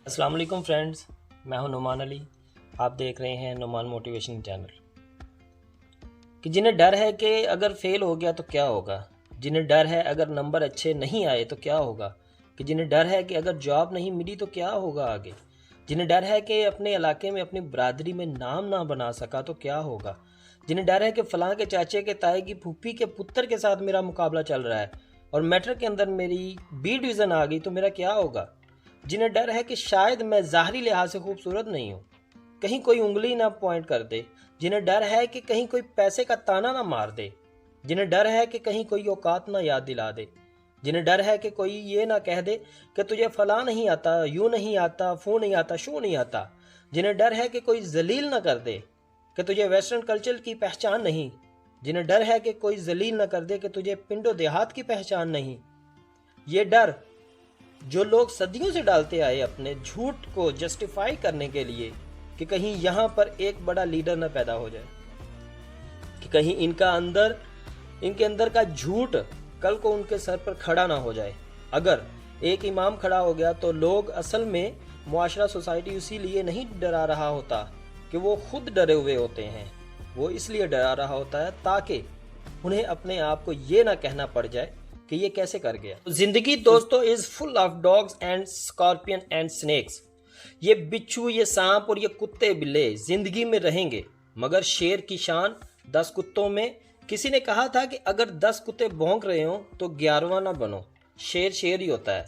السلام علیکم فرینڈز، میں ہوں نعمان علی. آپ دیکھ رہے ہیں نعمان موٹیویشن چینل. کہ جنہیں ڈر ہے کہ اگر فیل ہو گیا تو کیا ہوگا، جنہیں ڈر ہے اگر نمبر اچھے نہیں آئے تو کیا ہوگا، کہ جنہیں ڈر ہے کہ اگر جاب نہیں ملی تو کیا ہوگا آگے، جنہیں ڈر ہے کہ اپنے علاقے میں اپنی برادری میں نام نہ بنا سکا تو کیا ہوگا، جنہیں ڈر ہے کہ فلاں کے چاچے کے تائے کی پھوپھی کے پتر کے ساتھ میرا مقابلہ چل رہا ہے اور میٹرک کے اندر میری بی ڈویژن آ گئی تو میرا کیا ہوگا، جنہیں ڈر ہے کہ شاید میں ظاہری لحاظ سے خوبصورت نہیں ہوں، کہیں کوئی انگلی نہ پوائنٹ کر دے، جنہیں ڈر ہے کہ کہیں کوئی پیسے کا تانا نہ مار دے، جنہیں ڈر ہے کہ کہیں کوئی اوقات نہ یاد دلا دے، جنہیں ڈر ہے کہ کوئی یہ نہ کہہ دے کہ تجھے فلاں نہیں آتا، یوں نہیں آتا، فوں نہیں آتا، شو نہیں آتا، جنہیں ڈر ہے کہ کوئی ذلیل نہ کر دے کہ تجھے ویسٹرن کلچر کی پہچان نہیں، جنہیں ڈر ہے کہ کوئی ذلیل نہ کر دے کہ تجھے پنڈ و دیہات کی پہچان نہیں. یہ ڈر جو لوگ صدیوں سے ڈالتے آئے اپنے جھوٹ کو جسٹیفائی کرنے کے لیے کہ کہیں یہاں پر ایک بڑا لیڈر نہ پیدا ہو جائے، کہ کہیں ان کے اندر کا جھوٹ کل کو ان کے سر پر کھڑا نہ ہو جائے. اگر ایک امام کھڑا ہو گیا تو لوگ اصل میں معاشرہ سوسائٹی اسی لیے نہیں ڈرا رہا ہوتا کہ وہ خود ڈرے ہوئے ہوتے ہیں، وہ اس لیے ڈرا رہا ہوتا ہے تاکہ انہیں اپنے آپ کو یہ نہ کہنا پڑ جائے کہ یہ کیسے کر گیا. زندگی دوستو is full of dogs and scorpion and snakes. یہ بچھو، یہ سانپ اور یہ کتے بلے زندگی میں رہیں گے، مگر شیر کی شان 10 کتوں میں. کسی نے کہا تھا کہ اگر 10 کتے بھونک رہے ہوں تو 11واں نہ بنو. شیر شیر ہی ہوتا ہے،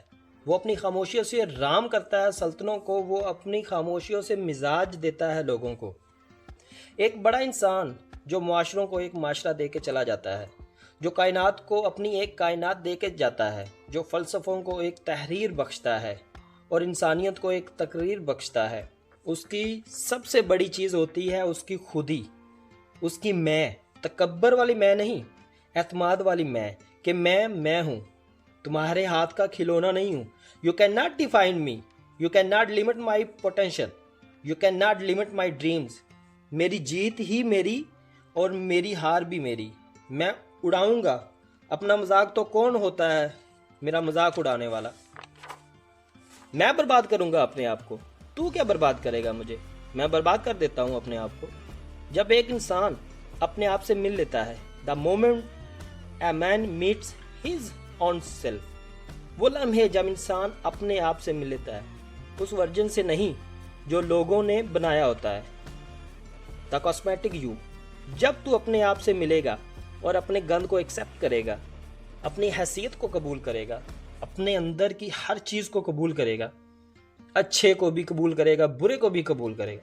وہ اپنی خاموشیوں سے رام کرتا ہے سلطنوں کو، وہ اپنی خاموشیوں سے مزاج دیتا ہے لوگوں کو. ایک بڑا انسان جو معاشروں کو ایک معاشرہ دے کے چلا جاتا ہے، جو کائنات کو اپنی ایک کائنات دے کے جاتا ہے، جو فلسفوں کو ایک تحریر بخشتا ہے اور انسانیت کو ایک تقریر بخشتا ہے، اس کی سب سے بڑی چیز ہوتی ہے اس کی خودی، اس کی میں، تکبر والی میں نہیں، اعتماد والی میں، کہ میں ہوں، تمہارے ہاتھ کا کھلونا نہیں ہوں. You can not define me, you can not limit my potential, you can not limit my dreams. میری جیت ہی میری اور میری ہار بھی میری. میں اڑاؤں گا اپنا مذاق. تو کون ہوتا ہے میرا مذاق اڑانے والا؟ میں برباد کروں گا اپنے آپ کو، تو کیا برباد کرے گا مجھے؟ میں برباد کر دیتا ہوں اپنے آپ کو. جب ایک انسان اپنے آپ سے مل لیتا ہے، the moment a man meets his own self, وہ لمحے جب انسان اپنے آپ سے مل لیتا ہے، اس ورژن سے نہیں جو لوگوں نے بنایا ہوتا ہے، دا کاسمیٹک یو. جب تو اپنے آپ سے ملے گا اور اپنے گند کو ایکسیپٹ کرے گا، اپنی حیثیت کو قبول کرے گا، اپنے اندر کی ہر چیز کو قبول کرے گا، اچھے کو بھی قبول کرے گا، برے کو بھی قبول کرے گا.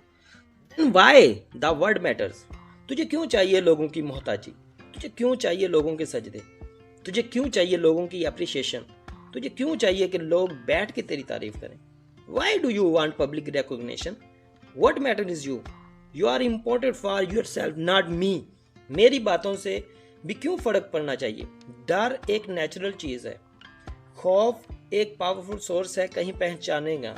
Then why the word matters. تجھے کیوں چاہیے لوگوں کی محتاجی؟ تجھے کیوں چاہیے لوگوں کے سجدے؟ تجھے کیوں چاہیے لوگوں کی اپریشیشن؟ تجھے کیوں چاہیے کہ لوگ بیٹھ کے تیری تعریف کریں؟ Why do you want public recognition? What matters is you. You are important for yourself, not me. میری باتوں سے بھی کیوں فرق پڑنا چاہیے؟ ڈر ایک نیچرل چیز ہے، خوف ایک پاورفل سورس ہے کہیں پہنچانے گا.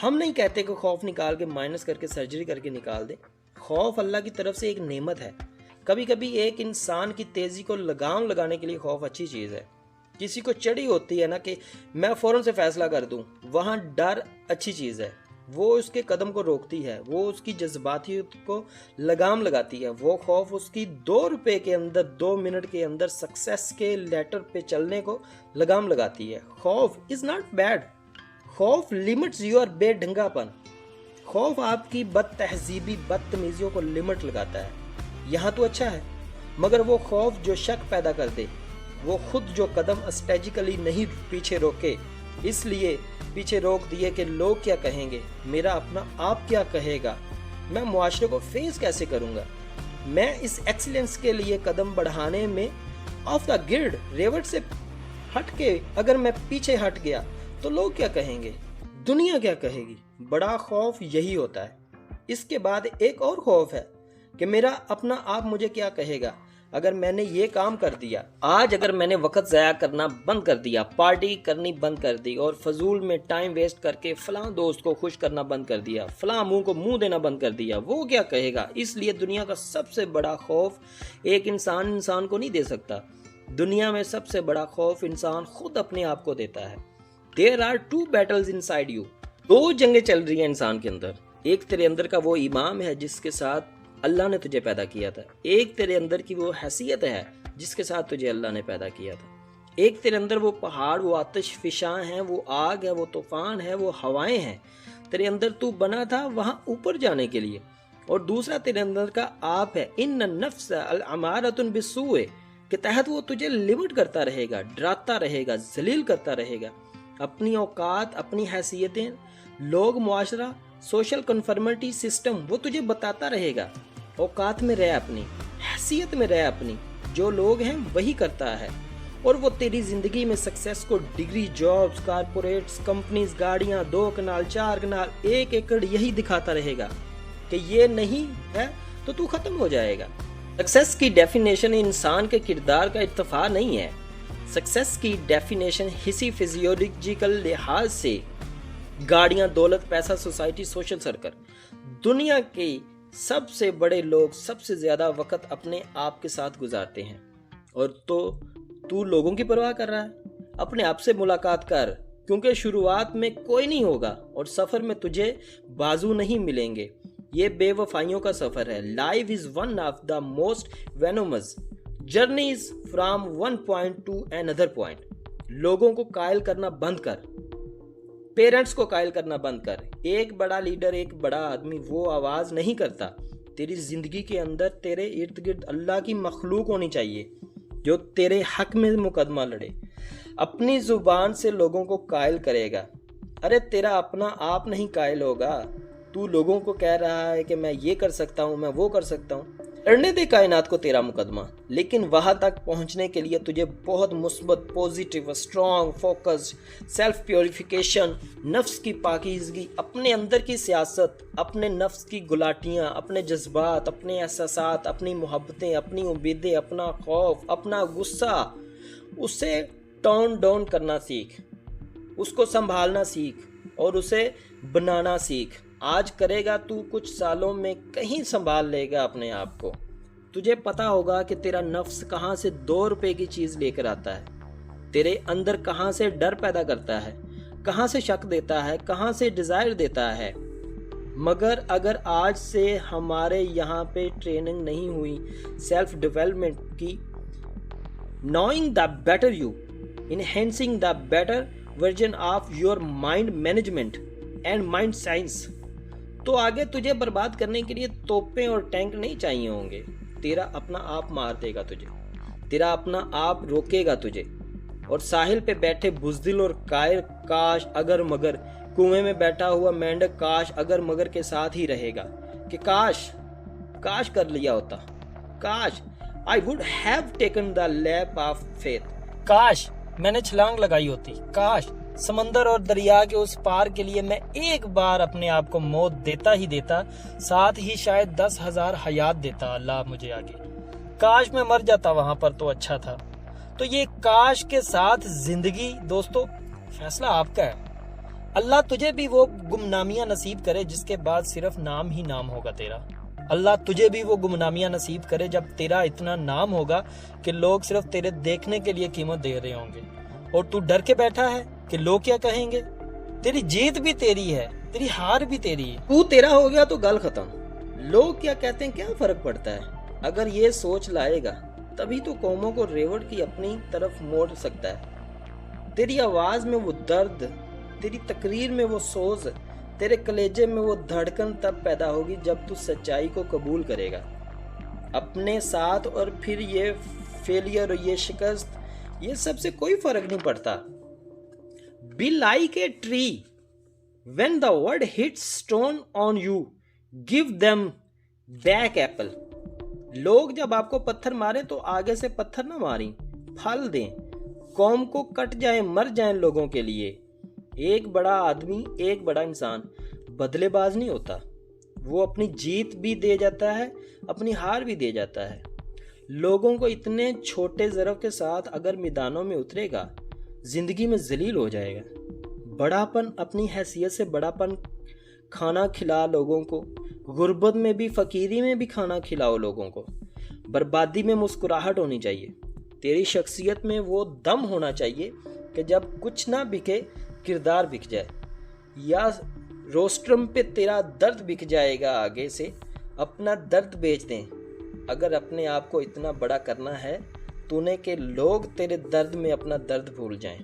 ہم نہیں کہتے کہ خوف نکال کے مائنس کر کے سرجری کر کے نکال دیں. خوف اللہ کی طرف سے ایک نعمت ہے. کبھی کبھی ایک انسان کی تیزی کو لگام لگانے کے لیے خوف اچھی چیز ہے. کسی کو چڑی ہوتی ہے نا کہ میں فوراً سے فیصلہ کر دوں، وہاں ڈر اچھی چیز ہے، وہ اس کے قدم کو روکتی ہے، وہ اس کی جذباتیت کو لگام لگاتی ہے. وہ خوف اس کی 2 روپے کے اندر 2 منٹ کے اندر سکسیس کے لیٹر پہ چلنے کو لگام لگاتی ہے. خوف از ناٹ بیڈ. خوف لمٹس یور بے ڈھنگا پن. خوف آپ کی بد تہذیبی بدتمیزیوں کو لمٹ لگاتا ہے. یہاں تو اچھا ہے، مگر وہ خوف جو شک پیدا کر دے، وہ خود جو قدم اسٹریٹجیکلی نہیں پیچھے روکے، اس لیے پیچھے روک دیے کہ لوگ کیا کہیں گے، میرا اپنا آپ کیا کہے گا، میں معاشرے کو فیس کیسے کروں گا. میں اس ایکسیلنس کے لیے قدم بڑھانے میں آف دا گرڈ ریوٹ سے ہٹ کے اگر میں پیچھے ہٹ گیا تو لوگ کیا کہیں گے، دنیا کیا کہے گی. بڑا خوف یہی ہوتا ہے. اس کے بعد ایک اور خوف ہے کہ میرا اپنا آپ مجھے کیا کہے گا اگر میں نے یہ کام کر دیا. آج اگر میں نے وقت ضائع کرنا بند کر دیا، پارٹی کرنی بند کر دی اور فضول میں ٹائم ویسٹ کر کے فلاں دوست کو خوش کرنا بند کر دیا، فلاں منہ کو منہ دینا بند کر دیا، وہ کیا کہے گا. اس لیے دنیا کا سب سے بڑا خوف ایک انسان کو نہیں دے سکتا. دنیا میں سب سے بڑا خوف انسان خود اپنے آپ کو دیتا ہے. There are 2 battles inside you. दो जंगें चल रही हैं इंसान के अंदर। एक तेरे अंदर का वो इमाम है जिसके साथ अल्लाह ने तुझे पैदा किया था, एक तेरे अंदर की वो हैसियत है जिसके साथ तुझे अल्लाह ने पैदा किया था, एक तेरे अंदर वो पहाड़, वो आतिश फिशां हैं, वो आग है, वो तूफान है, वो हवाएं हैं। तेरे अंदर तू बना था वहाँ ऊपर जाने के लिए। और दूसरा तेरे अंदर का आप है, इन्न नफ्स अमारतुन बिस्सूए, के तहत वो तुझे लिमिट करता रहेगा, डराता रहेगा, जलील करता रहेगा। अपनी औकात, अपनी हैसियतें, लोग, मुआशरा, सोशल कन्फर्मिटी सिस्टम वो तुझे बताता रहेगा। औकात में रह अपनी, हैसियत में रह अपनी, जो लोग हैं वही करता है। और वो तेरी जिंदगी में सक्सेस को डिग्री, जॉब्स, कारपोरेट्स, कंपनीज, गाड़ियां, 2 कनाल, 4 कनाल, 1 एकड़ यही दिखाता रहेगा कि ये नहीं है तो तू खत्म हो जाएगा। सक्सेस की डेफिनेशन इंसान के किरदार का इत्तफा नहीं है। सक्सेस की डेफिनेशन हिस्सी फिजियोलॉजिकल लिहाज से गाड़ियां, दौलत, पैसा, सोसाइटी, सोशल सर्कल, दुनिया के सबसे बड़े लोग सबसे ज्यादा वक्त अपने आप के साथ गुजारते हैं। और तो तू लोगों की परवाह कर रहा है? अपने आप से मुलाकात कर, क्योंकि शुरुआत में कोई नहीं होगा और सफर में तुझे बाजू नहीं मिलेंगे। ये बेवफाइयों का सफर है। Life is one of the most venomous journeys from one point to another point. लोगों को कायल करना बंद कर, पेरेंट्स को कायल करना बंद कर। एक बड़ा लीडर, एक बड़ा आदमी वो आवाज नहीं करता। तेरी जिंदगी के अंदर तेरे इर्द गिर्द अल्लाह की मखलूक होनी चाहिए जो तेरे हक में मुकदमा लड़े, अपनी जुबान से लोगों को कायल करेगा। अरे तेरा अपना आप नहीं कायल होगा। तू लोगों को कह रहा है कि मैं ये कर सकता हूँ, मैं वो कर सकता हूँ। लड़ने दे कायनात को तेरा मुकदमा, लेकिन वहां तक पहुंचने के लिए तुझे बहुत मुस्बत, positive, strong, focused, self purification, नफ्स की पाकीज़गी, अपने अंदर की सियासत, अपने नफ्स की गुलाटियाँ, अपने जज्बात, अपने एहसासात, अपनी मोहब्बतें, अपनी उम्मीदें, अपना खौफ, अपना गुस्सा, उसे टोन डाउन करना सीख, उसको संभालना सीख और उसे बनाना सीख। आज करेगा तू, कुछ सालों में कहीं संभाल लेगा अपने आप को। तुझे पता होगा कि तेरा नफ्स कहाँ से 2 रुपए की चीज़ लेकर आता है, तेरे अंदर कहाँ से डर पैदा करता है, कहाँ से शक देता है, कहाँ से डिज़ायर देता है। मगर अगर आज से हमारे यहाँ पे ट्रेनिंग नहीं हुई सेल्फ डेवलपमेंट की, knowing the better you, enhancing the better version of your mind management and mind science, तो आगे तुझे बर्बाद करने के लिए तोपें और टैंक नहीं चाहिए होंगे। तेरा अपना आप मार देगा तुझे, तेरा अपना आप रोकेगा तुझे। और साहिल पे बैठे बुज़दिल और कायर, काश अगर मगर, कुएं में बैठा हुआ मेंढक काश अगर मगर के साथ ही रहेगा कि काश कर लिया होता, काश I would have taken the lap of faith, काश मैंने छलांग लगाई होती, काश समंदर और दरिया के उस पार के लिए मैं एक बार अपने आप को मौत देता ही देता, साथ ही शायद 10,000 हयात देता अल्लाह मुझे आगे। काश मैं मर जाता वहां पर तो अच्छा था। तो ये काश के साथ जिंदगी दोस्तों, फैसला आपका है। अल्लाह तुझे भी वो गुमनामियां नसीब करे जिसके बाद सिर्फ नाम ही नाम होगा तेरा। अल्लाह तुझे भी वो गुमनामियां नसीब करे जब तेरा इतना नाम होगा कि लोग सिर्फ तेरे देखने के लिए कीमत दे रहे होंगे और तू डर के बैठा है कि लोग क्या कहेंगे। तेरी जीत भी तेरी है, तेरी हार भी तेरी है। तू तेरा हो गया तो गल खत्म। लोग क्या कहते हैं क्या फर्क पड़ता है। अगर ये सोच लाएगा तभी तो कौमों को रेवट की अपनी तरफ मोड़ सकता है। तेरी आवाज में वो दर्द, तेरी तकरीर में वो सोज, तेरे कलेजे में वो धड़कन तब पैदा होगी जब तू सच्चाई को कबूल करेगा अपने साथ। और फिर ये फेलियर और ये शिकस्त, ये सबसे कोई फर्क नहीं पड़ता। Be like a tree. When the word hits stone on you, give them back apple. लोग जब आपको पत्थर मारे तो आगे से पत्थर ना मारें, फल दें। कौम को कट जाए, मर जाए लोगों के लिए। एक बड़ा आदमी, एक बड़ा इंसान बदलेबाज नहीं होता। वो अपनी जीत भी दे जाता है, अपनी हार भी दे जाता है। लोगों को इतने छोटे ज़रफ़ के साथ अगर मैदानों में उतरेगा, जिंदगी में जलील हो जाएगा। बड़ापन, अपनी हैसियत से बड़ापन, खाना खिला लोगों को, गुर्बत में भी, फकीरी में भी खाना खिलाओ लोगों को। बर्बादी में मुस्कुराहट होनी चाहिए। तेरी शख्सियत में वो दम होना चाहिए कि जब कुछ ना बिके किरदार बिक जाए। या रोस्ट्रम पे तेरा दर्द बिक जाएगा आगे से, अपना दर्द बेच दें। अगर अपने आप को इतना बड़ा करना है तूने कि लोग तेरे दर्द में अपना दर्द भूल जाएं।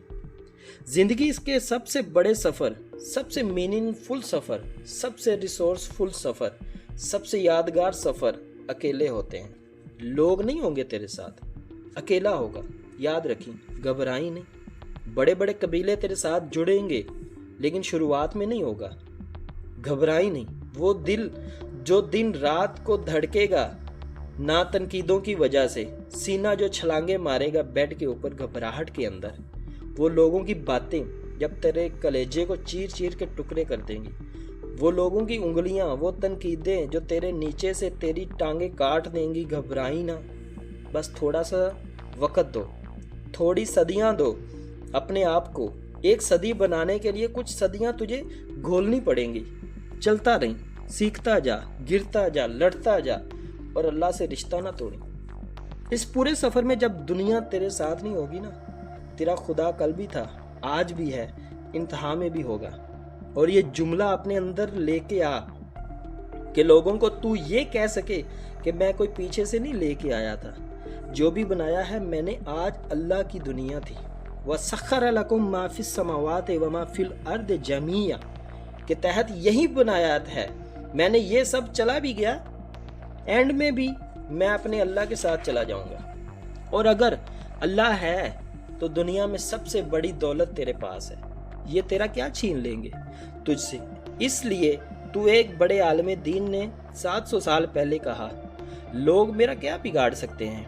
ज़िंदगी इसके सबसे बड़े सफ़र, सबसे मीनिंगफुल सफ़र, सबसे रिसोर्सफुल सफ़र, सबसे यादगार सफ़र अकेले होते हैं। लोग नहीं होंगे तेरे साथ, अकेला होगा। याद रखी, घबराई नहीं। बड़े बड़े कबीले तेरे साथ जुड़ेंगे लेकिन शुरुआत में नहीं होगा। घबराई नहीं। वो दिल जो दिन रात को धड़केगा ना तनकीदों की वजह से, सीना जो छलांगे मारेगा बेड के ऊपर घबराहट के अंदर, वो लोगों की बातें जब तेरे कलेजे को चीर चीर के टुकड़े कर देंगी, वो लोगों की उंगलियां, वो तनकीदें जो तेरे नीचे से तेरी टांगे काट देंगी। घबराई ना, बस थोड़ा सा वक्त दो, थोड़ी सदियां दो अपने आप को। एक सदी बनाने के लिए कुछ सदियां तुझे घोलनी पड़ेंगी। चलता रही, सीखता जा, गिरता जा, लड़ता जा और अल्लाह से रिश्ता ना तोड़ी। इस पूरे सफ़र में जब दुनिया तेरे साथ नहीं होगी ना, तेरा खुदा कल भी था, आज भी है, इंतहा में भी होगा। और ये जुमला अपने अंदर लेके आ कि लोगों को तू ये कह सके कि मैं कोई पीछे से नहीं लेके आया था। जो भी बनाया है मैंने, आज अल्लाह की दुनिया थी। वसख्खर लकुम मा फिस समावाति व मा फिल अर्द जमीया के तहत यही बनाया है। मैंने ये सब चला भी गया, एंड में भी मैं अपने अल्लाह के साथ चला जाऊंगा। और अगर अल्लाह है तो दुनिया में सबसे बड़ी दौलत तेरे पास है, ये तेरा क्या छीन लेंगे तुझसे। इसलिए तू एक बड़े आलम दीन ने 700 साल पहले कहा, लोग मेरा क्या बिगाड़ सकते हैं।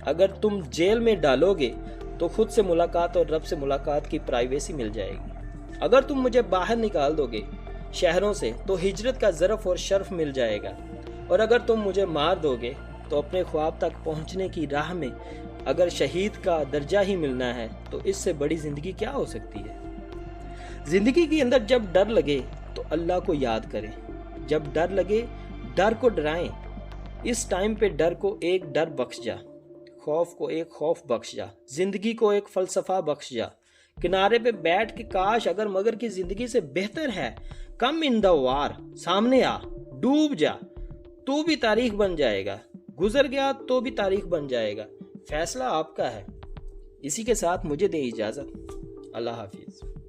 अगर तुम जेल में डालोगे तो खुद से मुलाकात और रब से मुलाकात की प्राइवेसी मिल जाएगी। अगर तुम मुझे बाहर निकाल दोगे शहरों से तो हिजरत का ज़रफ़ और शर्फ मिल जाएगा। और अगर तुम मुझे मार दोगे तो अपने ख्वाब तक पहुंचने की राह में अगर शहीद का दर्जा ही मिलना है तो इससे बड़ी ज़िंदगी क्या हो सकती है। ज़िंदगी के अंदर जब डर लगे तो अल्लाह को याद करें। जब डर लगे डर को डराएं। इस टाइम पे डर को एक डर बख्श जा, खौफ को एक खौफ बख्श जा, ज़िंदगी को एक फ़लसफ़ा बख्श जा। किनारे पे बैठ के काश अगर मगर की ज़िंदगी से बेहतर है, कम इन द वार, सामने आ, डूब जा, तो भी तारीख बन जाएगा। गुजर गया तो भी तारीख बन जाएगा। फैसला आपका है। इसी के साथ मुझे दे इजाज़त। अल्लाह हाफिज़।